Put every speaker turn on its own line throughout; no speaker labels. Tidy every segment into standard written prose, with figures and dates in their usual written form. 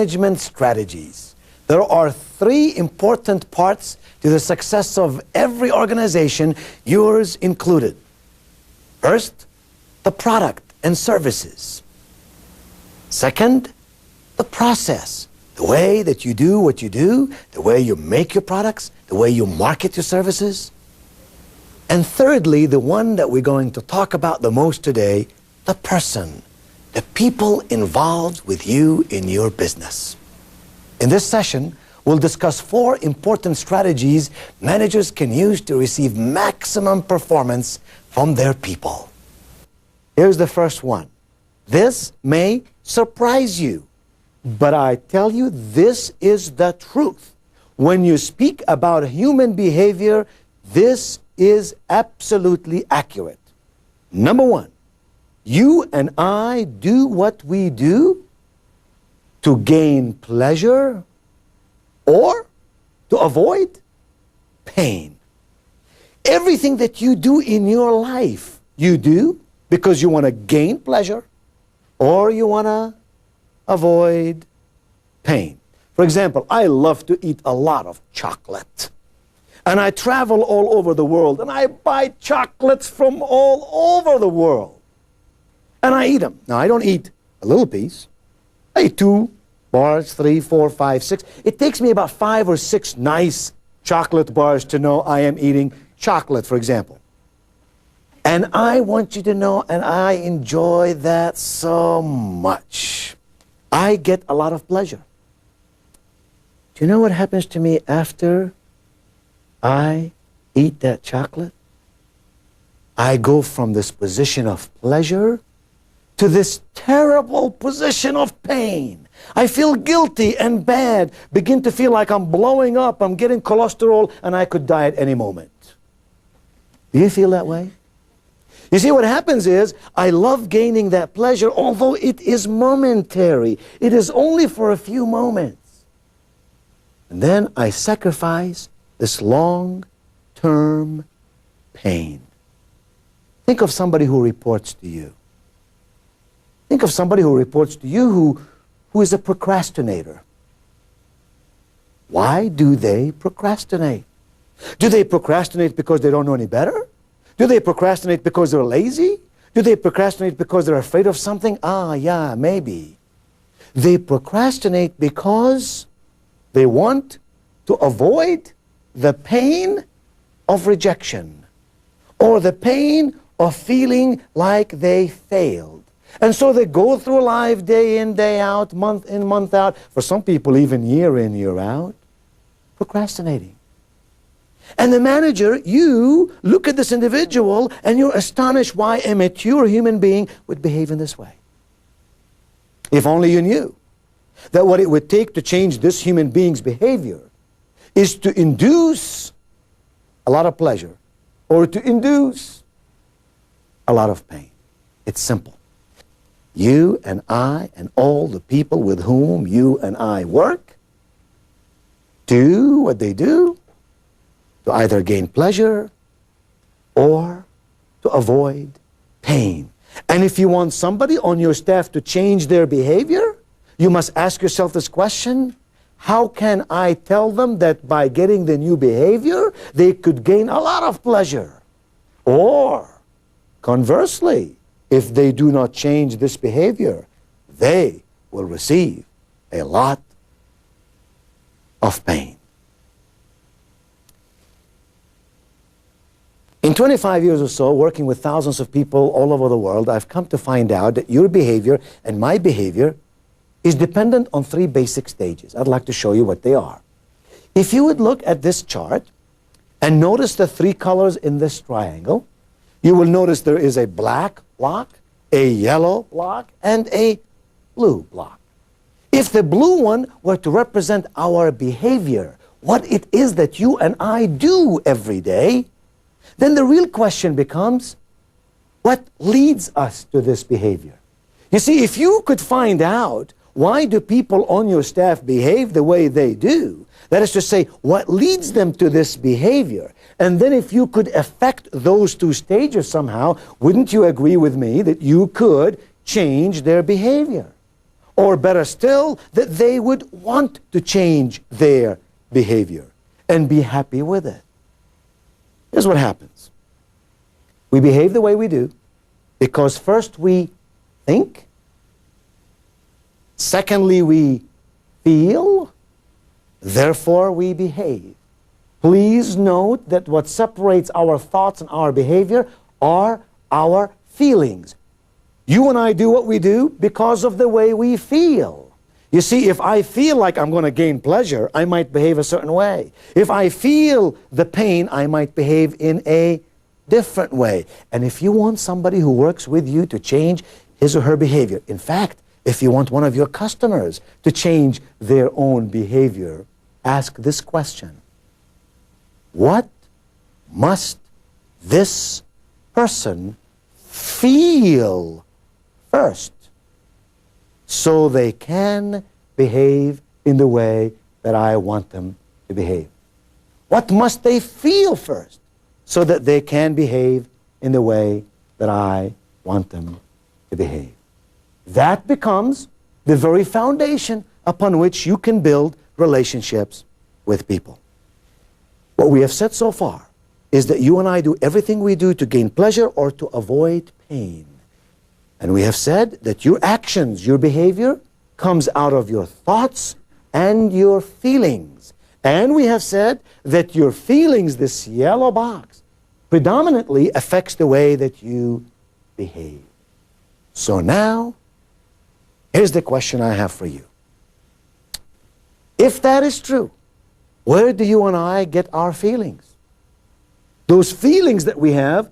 management strategies. There are three important parts to the success of every organization, yours included. First, the product and services. Second, the process, the way that you do what you do, the way you make your products, the way you market your services. And thirdly, the one that we're going to talk about the most today, the person, the people involved with you in your business. In this session, we'll discuss 4 important strategies managers can use to receive maximum performance from their people. Here's the first one. This may surprise you, but I tell you, this is the truth. When you speak about human behavior, this is absolutely accurate. Number 1, you and I do what we do to gain pleasure or to avoid pain. Everything that you do in your life, you do because you want to gain pleasure or you want to avoid pain. For example, I love to eat a lot of chocolate. And I travel all over the world and I buy chocolates from all over the world. And I eat them. Now, I don't eat a little piece. I eat 2 bars, 3, 4, 5, 6. It takes me about 5 or 6 nice chocolate bars to know I am eating chocolate, for example. And I want you to know, and I enjoy that so much. I get a lot of pleasure. Do you know what happens to me after I eat that chocolate? I go from this position of pleasure to this terrible position of pain. I feel guilty and bad, begin to feel like I'm blowing up, I'm getting cholesterol, and I could die at any moment. Do you feel that way? You see, what happens is, I love gaining that pleasure, although it is momentary. It is only for a few moments. And then I sacrifice this long-term pain. Think of somebody who reports to you. Think of somebody who reports to you who is a procrastinator. Why do they procrastinate? Do they procrastinate because they don't know any better? Do they procrastinate because they're lazy? Do they procrastinate because they're afraid of something? Ah, yeah, maybe. They procrastinate because they want to avoid the pain of rejection or the pain of feeling like they failed. And so they go through life day in, day out, month in, month out, for some people even year in, year out, procrastinating. And the manager, you look at this individual and you're astonished why a mature human being would behave in this way. If only you knew that what it would take to change this human being's behavior is to induce a lot of pleasure or to induce a lot of pain. It's simple. You and I and all the people with whom you and I work do what they do to either gain pleasure or to avoid pain. And if you want somebody on your staff to change their behavior, you must ask yourself this question: how can I tell them that by getting the new behavior, they could gain a lot of pleasure? Or, conversely, if they do not change this behavior, they will receive a lot of pain. In 25 years or so, working with thousands of people all over the world, I've come to find out that your behavior and my behavior is dependent on 3 basic stages. I'd like to show you what they are. If you would look at this chart and notice the 3 colors in this triangle, you will notice there is a black block, a yellow block, and a blue block. If the blue one were to represent our behavior, what it is that you and I do every day, then the real question becomes, what leads us to this behavior? You see, if you could find out why do people on your staff behave the way they do, that is to say, what leads them to this behavior, and then if you could affect those 2 stages somehow, wouldn't you agree with me that you could change their behavior? or better still, that they would want to change their behavior and be happy with it. Here's what happens. We behave the way we do because first we think, secondly we feel, therefore we behave. Please note that what separates our thoughts and our behavior are our feelings. You and I do what we do because of the way we feel. You see, if I feel like I'm going to gain pleasure, I might behave a certain way. If I feel the pain, I might behave in a different way. And if you want somebody who works with you to change his or her behavior, in fact, if you want one of your customers to change their own behavior, ask this question. What must this person feel first so they can behave in the way that I want them to behave? What must they feel first so that they can behave in the way that I want them to behave? That becomes the very foundation upon which you can build relationships with people. What we have said so far is that you and I do everything we do to gain pleasure or to avoid pain. And we have said that your actions, your behavior, comes out of your thoughts and your feelings. And we have said that your feelings, this yellow box, predominantly affects the way that you behave. So now, here's the question I have for you. If that is true, where do you and I get our feelings? Those feelings that we have,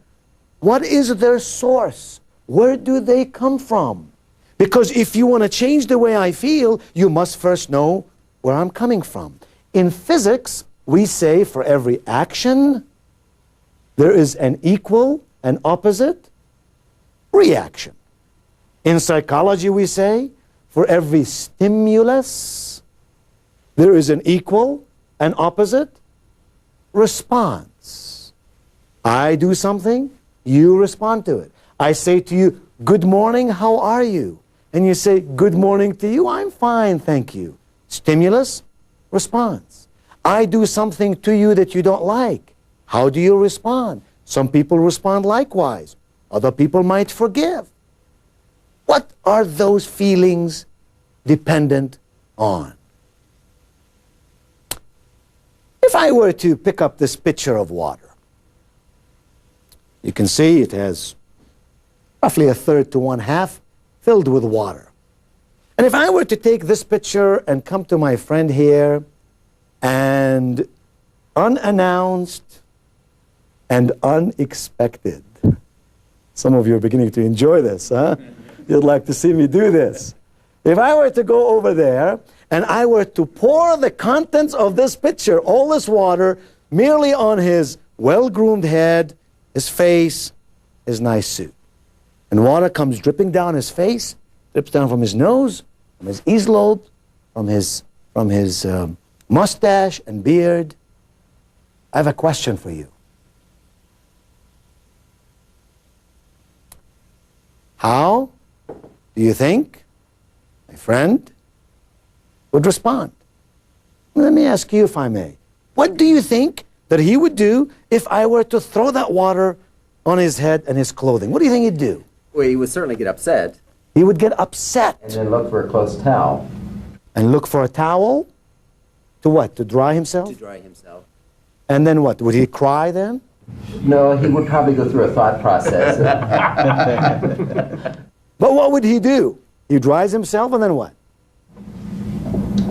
what is their source? Where do they come from? Because if you want to change the way I feel, you must first know where I'm coming from. In physics, we say for every action, there is an equal and opposite reaction. In psychology, we say for every stimulus, there is an equal and opposite response. I do something, you respond to it. I say to you, good morning, how are you? And you say, good morning to you, I'm fine, thank you. Stimulus, response. I do something to you that you don't like. How do you respond? Some people respond likewise. Other people might forgive. What are those feelings dependent on? If I were to pick up this pitcher of water, you can see it has roughly 1/3 to 1/2 filled with water. And if I were to take this pitcher and come to my friend here and unannounced and unexpected, some of you are beginning to enjoy this, huh? You'd like to see me do this. If I were to go over there and I were to pour the contents of this pitcher, all this water, merely on his well-groomed head, his face, his nice suit. And water comes dripping down his face, drips down from his nose, from his earlobe, from his mustache and beard. I have a question for you. How do you think my friend would respond? Let me ask you, if I may. What do you think that he would do if I were to throw that water on his head and his clothing? What do you think he'd do?
Well, he would certainly get upset.
He would get upset.
And then look for a close towel.
And look for a towel? To what? To dry himself?
To dry himself.
And then what? Would he cry then?
No, he would probably go through a thought process.
But what would he do? He dries himself and then what?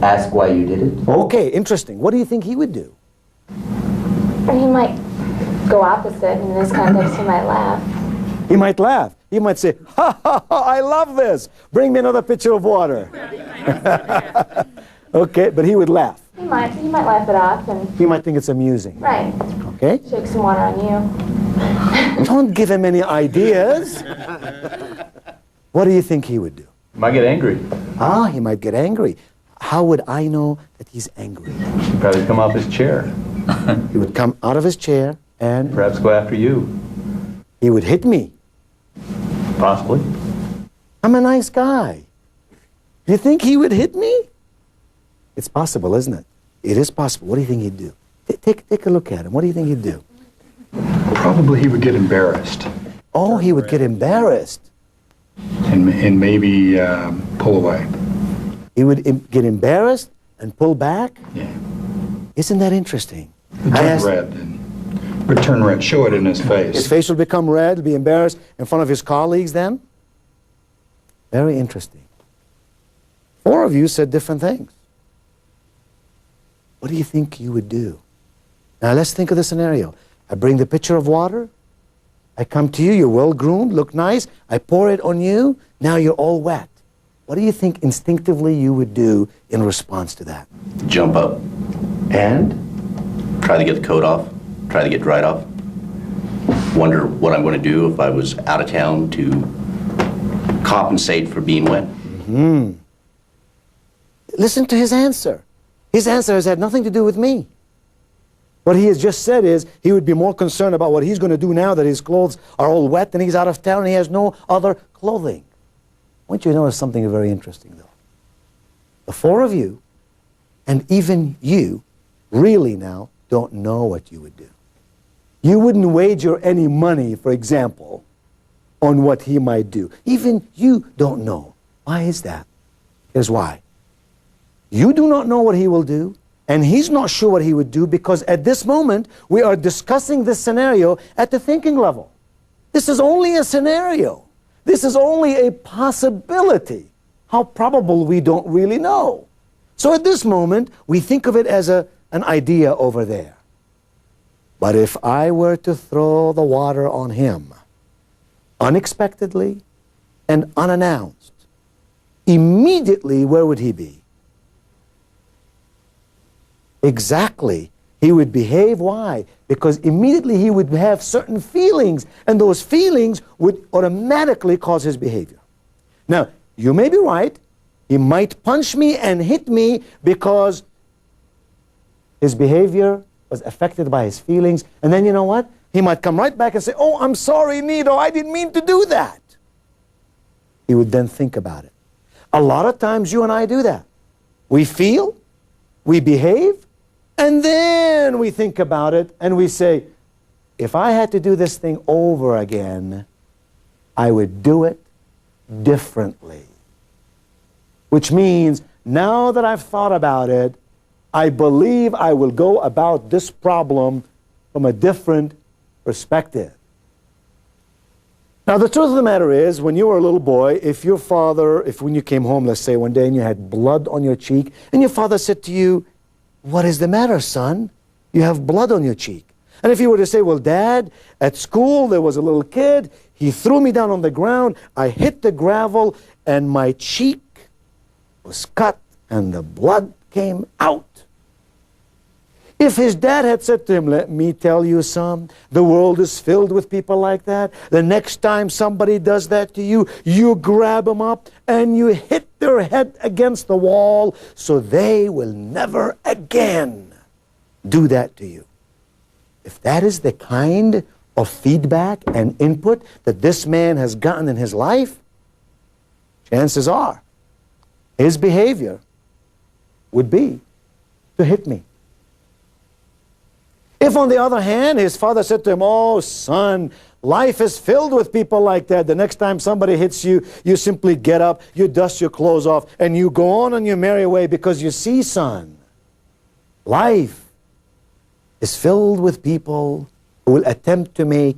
Ask why you did it.
Okay, interesting. What do you think he would do?
He might go opposite. In this context, he might laugh.
He might laugh. He might say, ha, ha, ha, I love this. Bring me another pitcher of water. Okay, but he would laugh.
He might laugh it off and...
He might think it's amusing.
Right.
Okay?
Shake some water on you.
Don't give him any ideas. What do you think he would do?
Might get angry.
Ah, he might get angry. How would I know that he's angry?
He'd probably come off his chair.
He would come out of his chair and...
Perhaps go after you.
He would hit me.
Possibly.
I'm a nice guy. You think he would hit me? It's possible, isn't it? It is possible. What do you think he'd do? Take a look at him. What do you think he'd do?
Probably he would get embarrassed
Oh, he would get embarrassed.
and maybe pull away.
He would get embarrassed and pull back?
Yeah.
Isn't that interesting?
Turn red and would turn red. Show it in his face.
His face would become red, be embarrassed in front of his colleagues then? Very interesting. 4 of you said different things. What do you think you would do? Now let's think of the scenario. I bring the pitcher of water. I come to you, you're well-groomed, look nice. I pour it on you. Now you're all wet. What do you think instinctively you would do in response to that?
Jump up,
And?
try to get the coat off, try to get dried off. Wonder what I'm going to do if I was out of town to compensate for being wet.
Listen to his answer. His answer has had nothing to do with me. What he has just said is he would be more concerned about what he's going to do now that his clothes are all wet and he's out of town and he has no other clothing. I want you to notice something very interesting, though. The 4 of you, and even you, really now don't know what you would do. You wouldn't wager any money, for example, on what he might do. Even you don't know. Why is that? Here's why. You do not know what he will do, and he's not sure what he would do, because at this moment we are discussing this scenario at the thinking level. This is only a scenario. This is only a possibility. How probable we don't really know. So at this moment we think of it as an idea over there. But if I were to throw the water on him unexpectedly and unannounced, immediately where would he be? Exactly. He would behave. Why? Because immediately he would have certain feelings, and those feelings would automatically cause his behavior. Now, you may be right. He might punch me and hit me because his behavior was affected by his feelings. And then you know what? He might come right back and say, "Oh, I'm sorry, Nito, I didn't mean to do that." He would then think about it. A lot of times you and I do that. We feel, we behave, and then we think about it and we say, if I had to do this thing over again, I would do it differently. Which means, now that I've thought about it, I believe I will go about this problem from a different perspective. Now, the truth of the matter is, when you were a little boy, if your father, when you came home, let's say one day, and you had blood on your cheek, and your father said to you, "What is the matter, son? You have blood on your cheek." And if you were to say, "Well, Dad, at school there was a little kid, he threw me down on the ground, I hit the gravel, and my cheek was cut, and the blood came out." If his dad had said to him, "Let me tell you, son, the world is filled with people like that. The next time somebody does that to you, you grab them up and you hit their head against the wall so they will never again do that to you." If that is the kind of feedback and input that this man has gotten in his life, chances are his behavior would be to hit me. If, on the other hand, his father said to him, "Oh, son, life is filled with people like that. The next time somebody hits you, you simply get up, you dust your clothes off, and you go on your merry way, because you see, son, life is filled with people who will attempt to make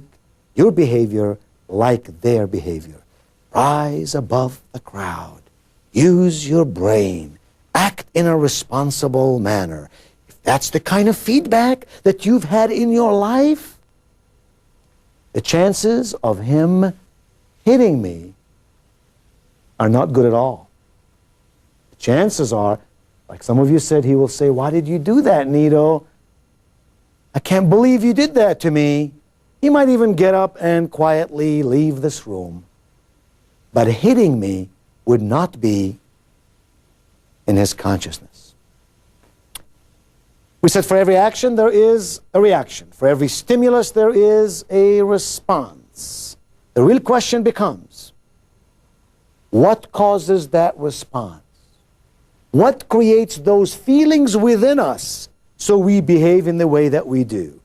your behavior like their behavior. Rise above the crowd. Use your brain. Act in a responsible manner." That's the kind of feedback that you've had in your life, the chances of him hitting me are not good at all. The chances are, like some of you said, he will say, "Why did you do that, Nito? I can't believe you did that to me." He might even get up and quietly leave this room. But hitting me would not be in his consciousness. We said for every action there is a reaction. For every stimulus there is a response. The real question becomes, what causes that response? What creates those feelings within us so we behave in the way that we do?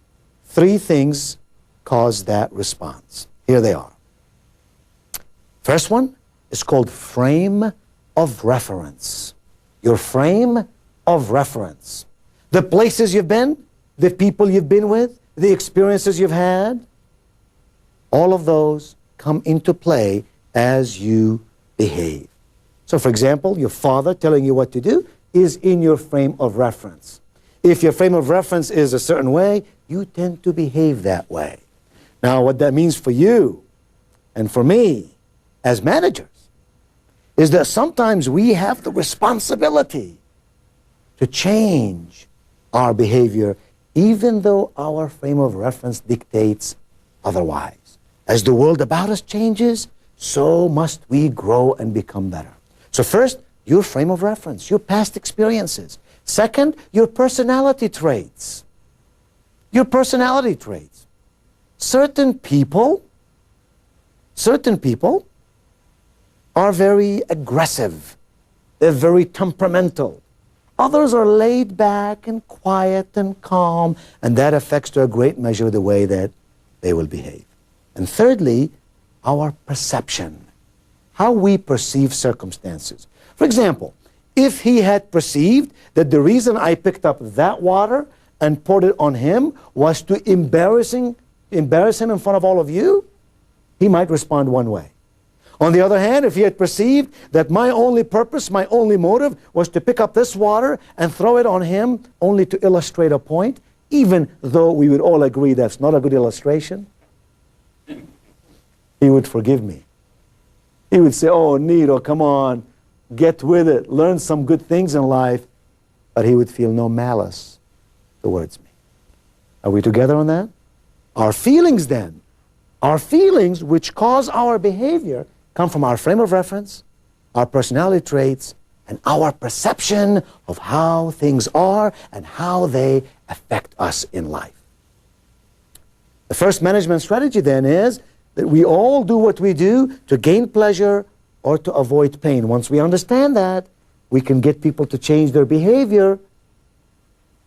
3 things cause that response. Here they are. First one is called frame of reference. Your frame of reference. The places you've been, the people you've been with, the experiences you've had, all of those come into play as you behave. So for example, your father telling you what to do is in your frame of reference. If your frame of reference is a certain way, you tend to behave that way. Now what that means for you and for me as managers is that sometimes we have the responsibility to change our behavior even though our frame of reference dictates otherwise. As the world about us changes, so must we grow and become better. So first, your frame of reference, your past experiences. Second, your personality traits. Your personality traits. Certain people are very aggressive. They're very temperamental. Others are laid back and quiet and calm, and that affects to a great measure the way that they will behave. And thirdly, our perception, how we perceive circumstances. For example, if he had perceived that the reason I picked up that water and poured it on him was to embarrass him in front of all of you, he might respond one way. On the other hand, if he had perceived that my only purpose, my only motive was to pick up this water and throw it on him only to illustrate a point, even though we would all agree that's not a good illustration, he would forgive me. He would say, oh, Nito, come on, get with it, learn some good things in life, but he would feel no malice towards me. Are we together on that? Our feelings then, our feelings which cause our behavior come from our frame of reference, our personality traits, and our perception of how things are and how they affect us in life. The first management strategy then is that we all do what we do to gain pleasure or to avoid pain. Once we understand that, we can get people to change their behavior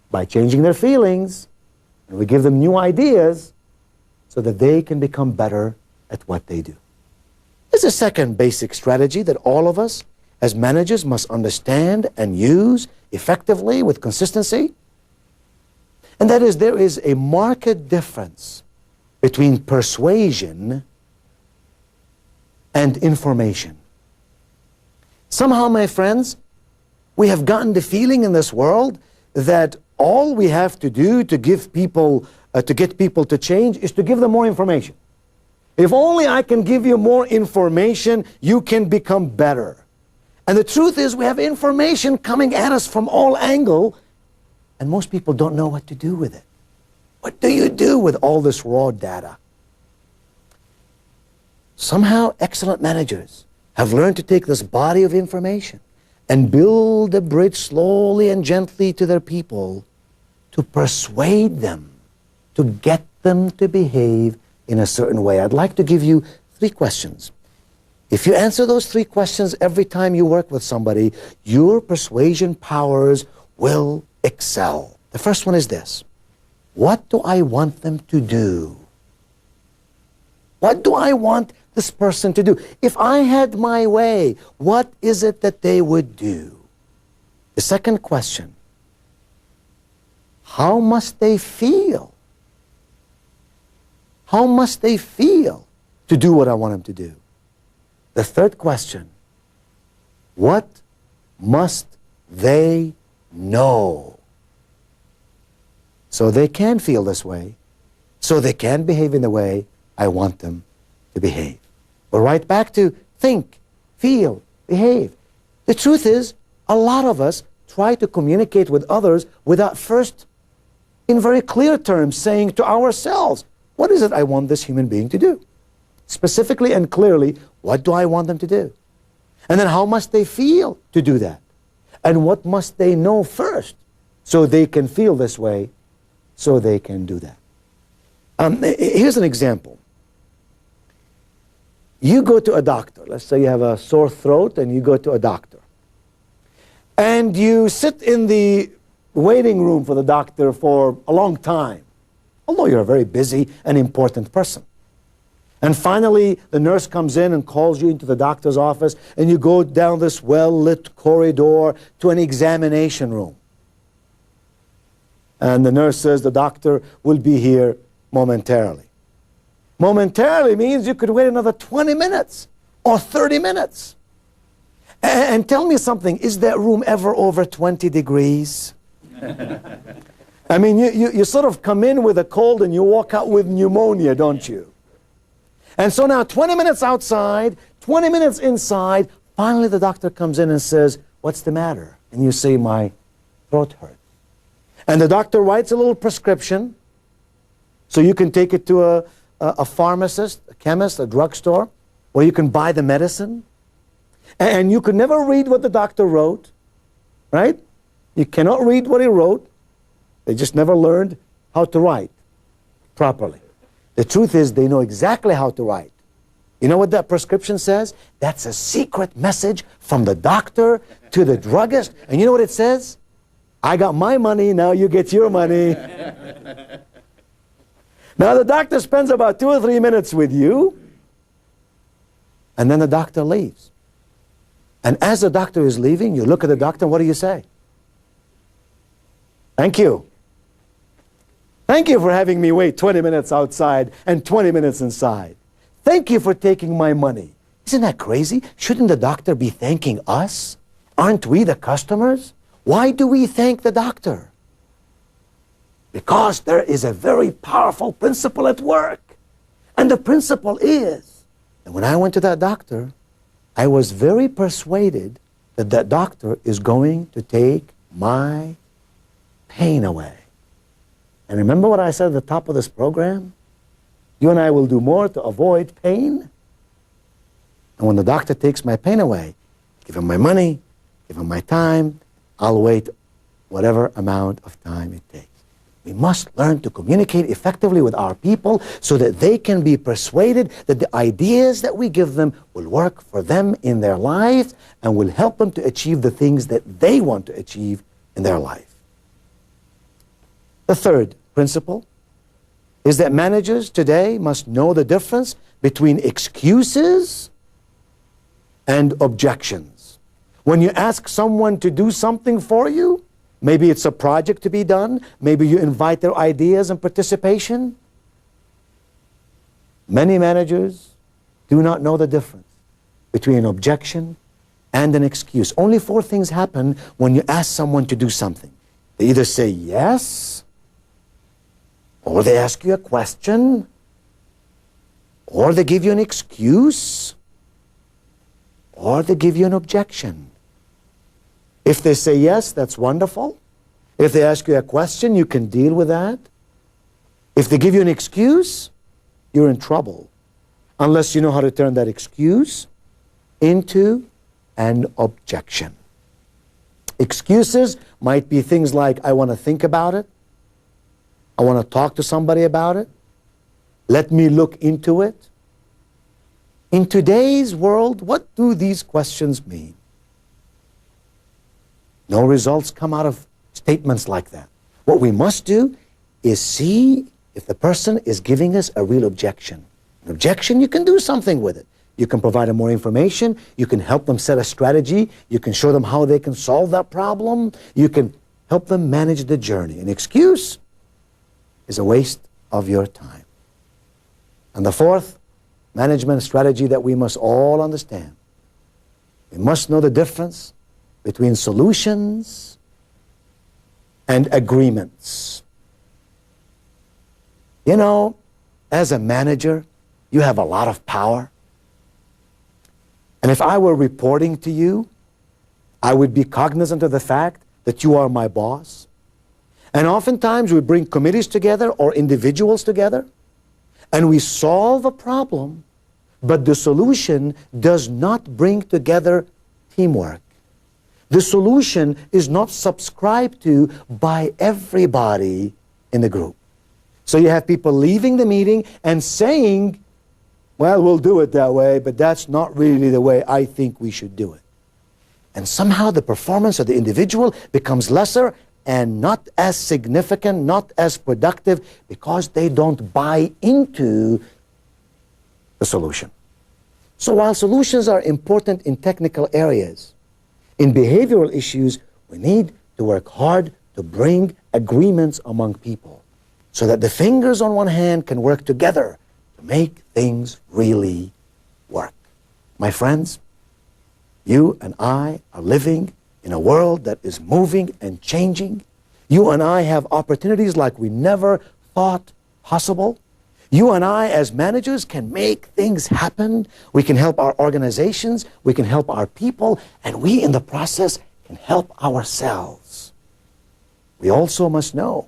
by changing their feelings, and we give them new ideas so that they can become better at what they do. There's a second basic strategy that all of us as managers must understand and use effectively with consistency, and that is there is a marked difference between persuasion and information. Somehow, my friends, we have gotten the feeling in this world that all we have to do to give people, to get people to change is to give them more information. If only I can give you more information, you can become better. And the truth is we have information coming at us from all angles, and most people don't know what to do with it. What do you do with all this raw data? Somehow excellent managers have learned to take this body of information and build a bridge slowly and gently to their people to persuade them, to get them to behave in a certain way. I'd like to give you 3 questions. If you answer those 3 questions every time you work with somebody, your persuasion powers will excel. The first one is this: what do I want them to do? What do I want this person to do? If I had my way, what is it that they would do? The second question: how must they feel? How must they feel to do what I want them to do? The third question: what must they know so they can feel this way, so they can behave in the way I want them to behave? We're right back to think, feel, behave. The truth is, a lot of us try to communicate with others without first, in very clear terms, saying to ourselves, what is it I want this human being to do? Specifically and clearly, what do I want them to do? And then how must they feel to do that? And what must they know first so they can feel this way, so they can do that? Here's an example. You go to a doctor. Let's say you have a sore throat and you go to a doctor. And you sit in the waiting room for the doctor for a long time, although you're a very busy and important person. And finally, the nurse comes in and calls you into the doctor's office, and you go down this well-lit corridor to an examination room. And the nurse says the doctor will be here momentarily. Momentarily means you could wait another 20 minutes or 30 minutes. And tell me something, is that room ever over 20 degrees? I mean, you sort of come in with a cold and you walk out with pneumonia, don't you? And so now 20 minutes outside, 20 minutes inside, finally the doctor comes in and says, what's the matter? And you say, my throat hurts. And the doctor writes a little prescription, so you can take it to a pharmacist, a chemist, a drugstore, where you can buy the medicine. And you could never read what the doctor wrote, right? You cannot read what he wrote. They just never learned how to write properly. The truth is they know exactly how to write. You know what that prescription says? That's a secret message from the doctor to the druggist. And you know what it says? I got my money, now you get your money. Now the doctor spends about 2 or 3 minutes with you, and then the doctor leaves. And as the doctor is leaving, you look at the doctor, and what do you say? Thank you. Thank you for having me wait 20 minutes outside and 20 minutes inside. Thank you for taking my money. Isn't that crazy? Shouldn't the doctor be thanking us? Aren't we the customers? Why do we thank the doctor? Because there is a very powerful principle at work. And the principle is that when I went to that doctor, I was very persuaded that that doctor is going to take my pain away. And remember what I said at the top of this program? You and I will do more to avoid pain. And when the doctor takes my pain away, give him my money, give him my time, I'll wait whatever amount of time it takes. We must learn to communicate effectively with our people so that they can be persuaded that the ideas that we give them will work for them in their life and will help them to achieve the things that they want to achieve in their life. The third principle is that managers today must know the difference between excuses and objections. When you ask someone to do something for you, maybe it's a project to be done, maybe you invite their ideas and participation. Many managers do not know the difference between an objection and an excuse. Only 4 things happen when you ask someone to do something. They either say yes, or they ask you a question, or they give you an excuse, or they give you an objection. If they say yes, that's wonderful. If they ask you a question, you can deal with that. If they give you an excuse, you're in trouble, unless you know how to turn that excuse into an objection. Excuses might be things like, I want to think about it. I want to talk to somebody about it. Let me look into it. In today's world, what do these questions mean? No results come out of statements like that. What we must do is see if the person is giving us a real objection. An objection, you can do something with it. You can provide them more information. You can help them set a strategy. You can show them how they can solve that problem. You can help them manage the journey. An excuse is a waste of your time. And the fourth management strategy that we must all understand, we must know the difference between solutions and agreements. You know, as a manager, you have a lot of power. And if I were reporting to you, I would be cognizant of the fact that you are my boss. And oftentimes we bring committees together or individuals together, and we solve a problem, but the solution does not bring together teamwork. The solution is not subscribed to by everybody in the group. So you have people leaving the meeting and saying, well, we'll do it that way, but that's not really the way I think we should do it. And somehow the performance of the individual becomes lesser and not as significant, not as productive, because they don't buy into the solution. So while solutions are important in technical areas, in behavioral issues, we need to work hard to bring agreements among people so that the fingers on one hand can work together to make things really work. My friends, you and I are living in a world that is moving and changing. You and I have opportunities like we never thought possible. You and I, as managers, can make things happen. We can help our organizations, we can help our people, and we, in the process, can help ourselves. We also must know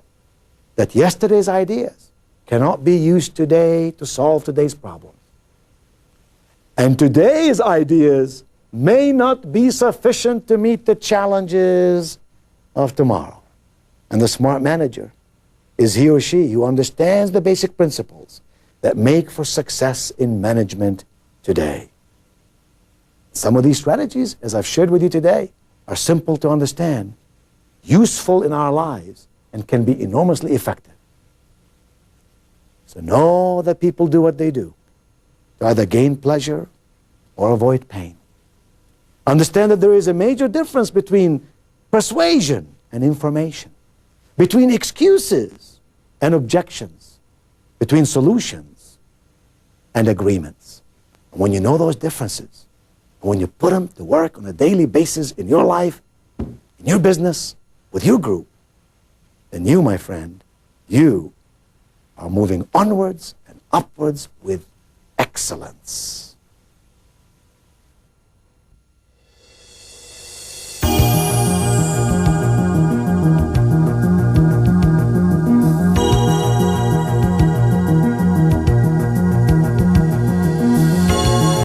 that yesterday's ideas cannot be used today to solve today's problems. And today's ideas may not be sufficient to meet the challenges of tomorrow. And the smart manager is he or she who understands the basic principles that make for success in management today. Some of these strategies, as I've shared with you today, are simple to understand, useful in our lives, and can be enormously effective. So know that people do what they do to either gain pleasure or avoid pain. Understand that there is a major difference between persuasion and information, between excuses and objections, between solutions and agreements. And when you know those differences, and when you put them to work on a daily basis in your life, in your business, with your group, then you, my friend, you are moving onwards and upwards with excellence.